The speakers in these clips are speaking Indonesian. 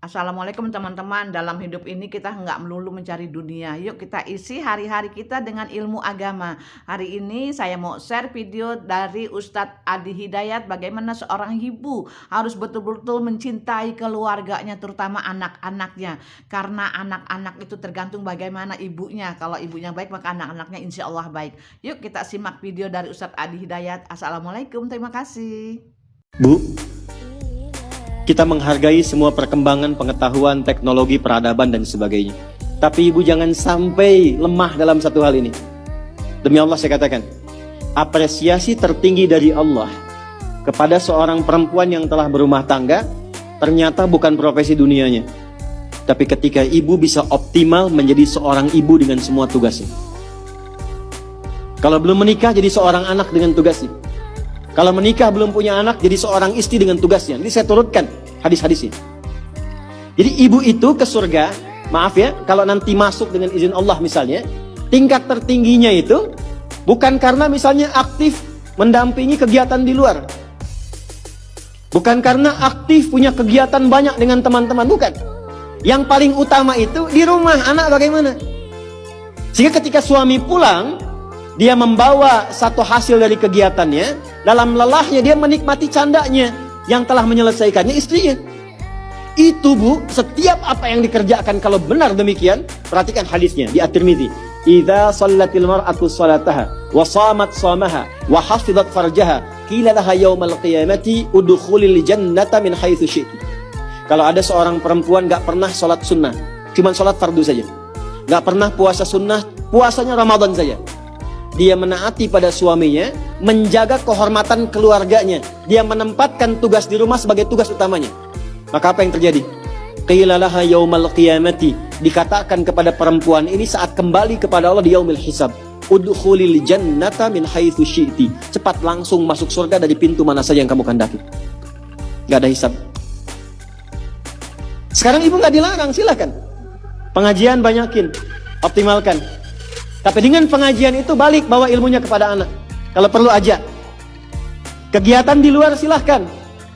Assalamualaikum teman-teman. Dalam hidup ini kita nggak melulu mencari dunia. Yuk kita isi hari-hari kita dengan ilmu agama. Hari ini saya mau share video dari Ustadz Adi Hidayat. Bagaimana seorang ibu harus betul-betul mencintai keluarganya, terutama anak-anaknya. Karena anak-anak itu tergantung bagaimana ibunya. Kalau ibunya baik maka anak-anaknya insya Allah baik. Yuk kita simak video dari Ustadz Adi Hidayat. Assalamualaikum, terima kasih. Bu, kita menghargai semua perkembangan pengetahuan, teknologi, peradaban, dan sebagainya. Tapi ibu jangan sampai lemah dalam satu hal ini. Demi Allah saya katakan, apresiasi tertinggi dari Allah kepada seorang perempuan yang telah berumah tangga, ternyata bukan profesi dunianya. Tapi ketika ibu bisa optimal menjadi seorang ibu dengan semua tugasnya. Kalau belum menikah jadi seorang anak dengan tugasnya. Kalau menikah belum punya anak, jadi seorang istri dengan tugasnya. Ini saya turutkan hadis-hadisnya. Jadi ibu itu ke surga, maaf ya, kalau nanti masuk dengan izin Allah misalnya, tingkat tertingginya itu bukan karena misalnya aktif mendampingi kegiatan di luar. Bukan karena aktif punya kegiatan banyak dengan teman-teman, bukan. Yang paling utama itu di rumah, anak bagaimana. Sehingga ketika suami pulang, dia membawa satu hasil dari kegiatannya. Dalam lelahnya dia menikmati candanya yang telah menyelesaikannya istrinya. Itu bu, setiap apa yang dikerjakan kalau benar demikian, perhatikan hadisnya di At-Tirmidzi. Idza shallatil mar'atu shalataha wa shamat shamaha wa hafizat farjaha qila laha yaumal qiyamati udkhulil jannata min haitsu syi'ti. Kalau ada seorang perempuan enggak pernah salat sunnah, cuma salat fardu saja. Enggak pernah puasa sunnah, puasanya Ramadan saja. Dia menaati pada suaminya, menjaga kehormatan keluarganya. Dia menempatkan tugas di rumah sebagai tugas utamanya. Maka apa yang terjadi? Qila laha yaumal qiyamati, dikatakan kepada perempuan ini saat kembali kepada Allah di yaumil hisab, udkhulil jannata min haitsu syi'ti. Cepat langsung masuk surga dari pintu mana saja yang kamu kehendaki. Enggak ada hisab. Sekarang ibu enggak dilarang, silakan. Pengajian banyakin, optimalkan. Tapi dengan pengajian itu balik bawa ilmunya kepada anak. Kalau perlu aja. Kegiatan di luar silahkan.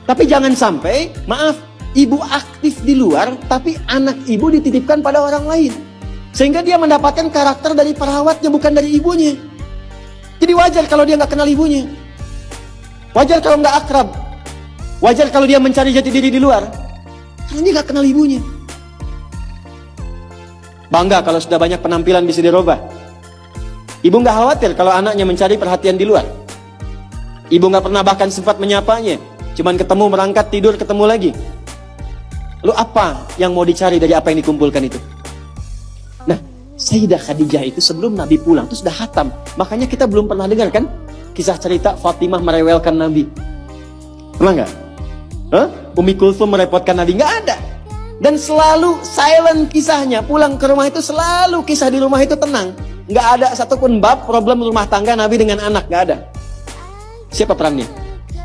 Tapi jangan sampai, maaf, ibu aktif di luar, tapi anak ibu dititipkan pada orang lain. Sehingga dia mendapatkan karakter dari perawatnya, bukan dari ibunya. Jadi wajar kalau dia nggak kenal ibunya. Wajar kalau nggak akrab. Wajar kalau dia mencari jati diri di luar. Karena dia nggak kenal ibunya. Bangga kalau sudah banyak penampilan bisa dirubah. Ibu nggak khawatir kalau anaknya mencari perhatian di luar. Ibu nggak pernah bahkan sempat menyapanya. Cuman ketemu, merangkat, tidur, ketemu lagi. Lalu apa yang mau dicari dari apa yang dikumpulkan itu? Nah, Sayyidah Khadijah itu sebelum Nabi pulang itu sudah khatam. Makanya kita belum pernah dengar kan kisah cerita Fatimah merewelkan Nabi. Pernah nggak? Umi Kulthum merepotkan Nabi? Nggak ada. Dan selalu silent kisahnya. Pulang ke rumah itu selalu kisah di rumah itu tenang. Nggak ada satupun bab problem rumah tangga Nabi dengan anak, nggak ada. Siapa perannya?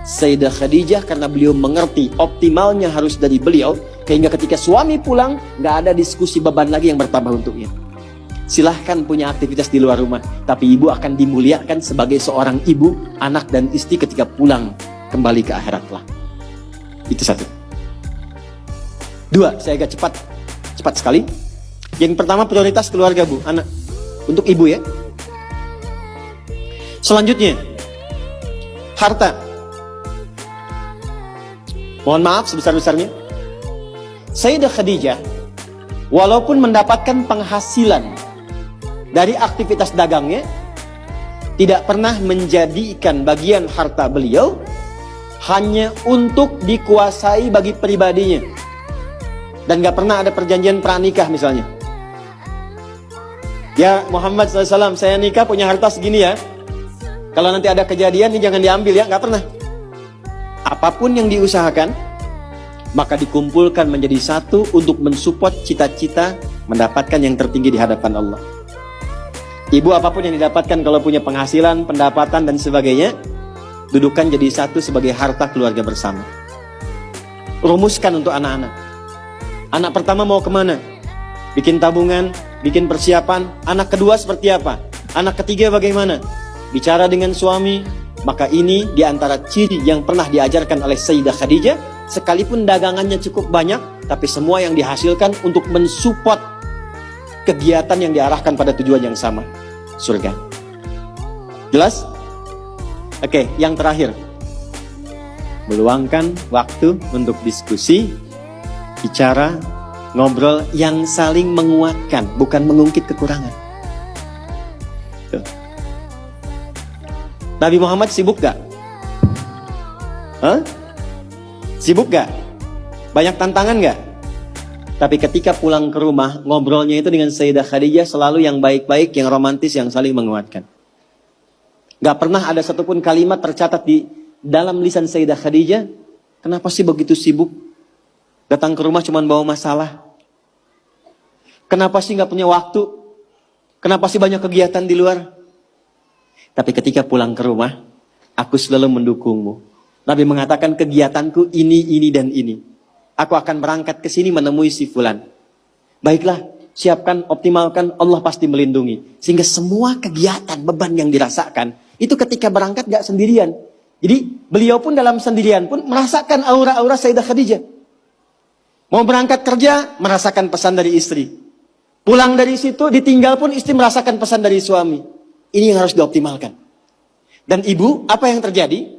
Sayyidah Khadijah, karena beliau mengerti optimalnya harus dari beliau, sehingga ketika suami pulang nggak ada diskusi beban lagi yang bertambah untuknya. Silahkan punya aktivitas di luar rumah, tapi ibu akan dimuliakan sebagai seorang ibu, anak dan istri ketika pulang kembali ke akhirat lah. Itu satu. Dua, saya agak cepat sekali. Yang pertama prioritas keluarga bu, anak. Untuk ibu ya. Selanjutnya, harta. Mohon maaf sebesar-besarnya. Sayyidah Khadijah, walaupun mendapatkan penghasilan dari aktivitas dagangnya, tidak pernah menjadikan bagian harta beliau hanya untuk dikuasai bagi pribadinya. Dan gak pernah ada perjanjian pranikah misalnya. Ya Muhammad SAW, saya nikah punya harta segini ya. Kalau nanti ada kejadian ini jangan diambil ya, nggak pernah. Apapun yang diusahakan, maka dikumpulkan menjadi satu untuk mensupport cita-cita mendapatkan yang tertinggi di hadapan Allah. Ibu apapun yang didapatkan kalau punya penghasilan, pendapatan dan sebagainya, dudukan jadi satu sebagai harta keluarga bersama. Rumuskan untuk anak-anak. Anak pertama mau kemana? Bikin tabungan, bikin persiapan. Anak kedua seperti apa? Anak ketiga bagaimana? Bicara dengan suami. Maka ini diantara ciri yang pernah diajarkan oleh Sayyidah Khadijah. Sekalipun dagangannya cukup banyak, tapi semua yang dihasilkan untuk mensupport kegiatan yang diarahkan pada tujuan yang sama, surga. Jelas? Oke, yang terakhir. Meluangkan waktu untuk diskusi, bicara, ngobrol yang saling menguatkan, bukan mengungkit kekurangan. Tuh. Nabi Muhammad sibuk gak? Sibuk gak? Banyak tantangan gak? Tapi ketika pulang ke rumah, ngobrolnya itu dengan Sayyidah Khadijah selalu yang baik-baik, yang romantis, yang saling menguatkan. Gak pernah ada satupun kalimat tercatat di dalam lisan Sayyidah Khadijah, kenapa sih begitu sibuk? Datang ke rumah cuma bawa masalah. Kenapa sih gak punya waktu? Kenapa sih banyak kegiatan di luar? Tapi ketika pulang ke rumah, aku selalu mendukungmu. Nabi mengatakan kegiatanku ini, dan ini. Aku akan berangkat ke sini menemui si fulan. Baiklah, siapkan, optimalkan, Allah pasti melindungi. Sehingga semua kegiatan, beban yang dirasakan, itu ketika berangkat gak sendirian. Jadi beliau pun dalam sendirian pun merasakan aura-aura Sayyidah Khadijah. Mau berangkat kerja, merasakan pesan dari istri. Pulang dari situ, ditinggal pun istri merasakan pesan dari suami. Ini yang harus dioptimalkan. Dan ibu, apa yang terjadi?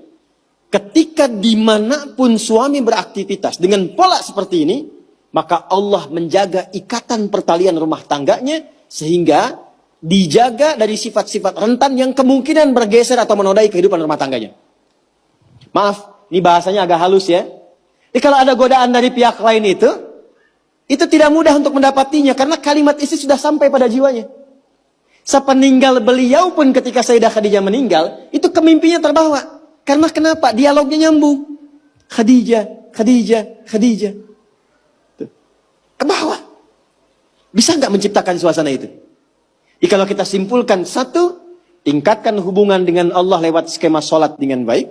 Ketika dimanapun suami beraktivitas dengan pola seperti ini, maka Allah menjaga ikatan pertalian rumah tangganya, sehingga dijaga dari sifat-sifat rentan yang kemungkinan bergeser atau menodai kehidupan rumah tangganya. Maaf, ini bahasanya agak halus ya. Jadi kalau ada godaan dari pihak lain itu tidak mudah untuk mendapatinya, karena kalimat istri sudah sampai pada jiwanya. Sepeninggal beliau pun ketika Sayyidah Khadijah meninggal, itu kemimpinya terbawa. Karena kenapa? Dialognya nyambung. Khadijah. Tuh. Ke bawah. Bisa nggak menciptakan suasana itu? Jadi kalau kita simpulkan, satu, tingkatkan hubungan dengan Allah lewat skema sholat dengan baik.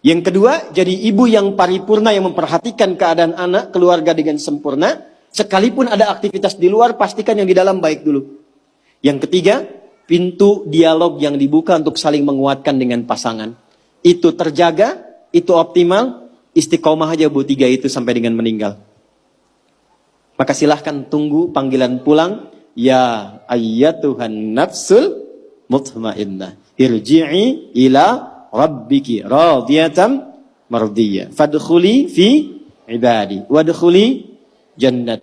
Yang kedua, jadi ibu yang paripurna yang memperhatikan keadaan anak, keluarga dengan sempurna. Sekalipun ada aktivitas di luar, pastikan yang di dalam baik dulu. Yang ketiga, pintu dialog yang dibuka untuk saling menguatkan dengan pasangan. Itu terjaga, itu optimal, istiqomah aja bu, 3 itu sampai dengan meninggal. Maka silahkan tunggu panggilan pulang. Ya ayyatuhan nafsul mutmainnah, irji'i ila rabbiki radiyatan mardiyah. Fadkhuli fi ibadi wadkhuli jannat.